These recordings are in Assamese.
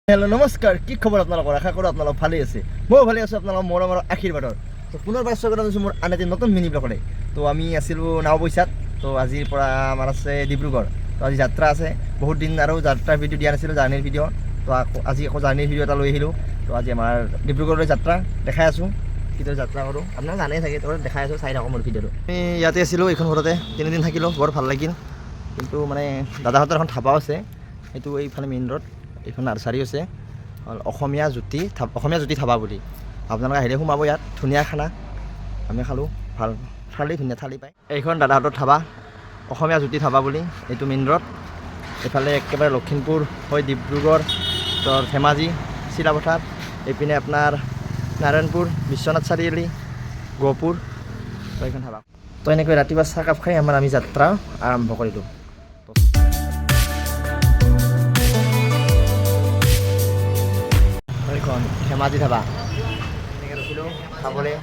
হেল্ল' নমস্কাৰ, কি খবৰ আপোনালোকৰ? আশা কৰোঁ আপোনালোক ভালেই আছে। ময়ো ভালে আছোঁ আপোনালোকৰ মৰমৰ আশীৰ্বাদৰ। তো পুনৰবাৰ স্বাগতম জনাইছোঁ মোৰ আন এটি নতুন মিনি ব্লগলৈ। তো আমি আছিলোঁ নাওবৈচাত। তো আজিৰ পৰা আমাৰ আছে ডিব্ৰুগড়। তো আজি যাত্ৰা আছে, বহুত দিন আৰু যাত্ৰাৰ ভিডিঅ' দিয়া নাছিলোঁ, জাৰ্ণিৰ ভিডিঅ'। তো আজি আকৌ জাৰ্ণিৰ ভিডিঅ' এটা লৈ আহিলোঁ। তো আজি আমাৰ ডিব্ৰুগড়লৈ যাত্ৰা দেখাই আছোঁ, কিদৰে যাত্ৰা কৰোঁ আপোনালোকে জানেই চাগে। তো দেখাই আছোঁ, চাই থাকক মোৰ ভিডিঅ'টো। আমি ইয়াতে আছিলোঁ, এইখন ঘৰতে 3 দিন থাকিলোঁ, বৰ ভাল লাগিল। কিন্তু মানে দাদাহঁতৰ এখন ধাবাও আছে, এইটো এইফালে মেইন ৰোড। এইখন নাৰ্চাৰী আছে, অসমীয়া জ্যোতি ধাবা বুলি। আপোনালোকে আহিলে সোমাব, ইয়াত ধুনীয়া খানা আমি খালোঁ, ভাল থালি, ধুনীয়া থালি পায়। এইখন দাদাহঁতৰ ধাবা, অসমীয়া জ্যোতি ধাবা বুলি, এইটো মেইন ৰোড। এইফালে একেবাৰে লখিমপুৰ হৈ ডিব্ৰুগড়, তোৰ ধেমাজি, চিলাপথাৰ, এইপিনে আপোনাৰ নাৰায়ণপুৰ, বিশ্বনাথ চাৰিআলি, গহপুৰ। তো এইখন ধাবা। তো এনেকৈ ৰাতিপুৱা চাহকাপ খাই আমি যাত্ৰা আৰম্ভ কৰিলোঁ। এইখন ধেমাজি ধাবা, এনেকৈ ৰখিলোঁ খাবলৈ।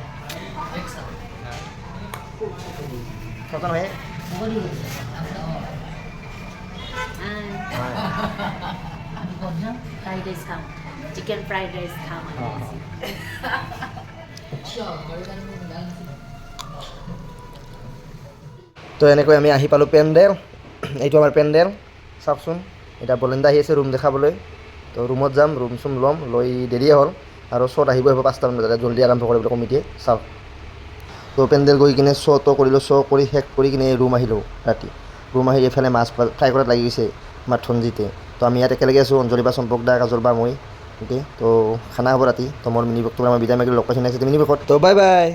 Fried rice খাম, চিকেন ফ্ৰাইড ৰাইস খাম। তো এনেকৈ আমি আহি পালোঁ পেণ্ডেল। এইটো আমাৰ পেণ্ডেল, চাওকচোন। এতিয়া বলেণ্ডা আহি আছে ৰুম দেখাবলৈ। তো ৰুমত যাম, ৰুম চুম ল'ম, লৈ দেৰিয়ে হ'ল আৰু শ্ব'ত আহিব 5টামান বজাত, জল্দি আৰম্ভ কৰিবলৈ কমিটিয়ে। চাওক, তো পেণ্ডেল গৈ কিনে শ্ব'টো কৰিলোঁ, শ্ব' কৰি শেষ কৰি কিনে ৰুম আহিলোঁ ৰাতি। ৰুম আহি এইফালে মাছ ফ্ৰাই কৰাত লাগি গৈছে আমাৰ ধনজিতে। তো আমি ইয়াত একেলগে আছোঁ, অঞ্জলি বা চম্পক দা, কাজল বা মই। অ'কে, তো খানা হ'ব ৰাতি। তো মোৰ মিনি ব্লগটো মই বিদায় মাগিলোঁ, লগ পাইছোঁ নেক্সট মিনি ব্লগত। তো বাই বাই।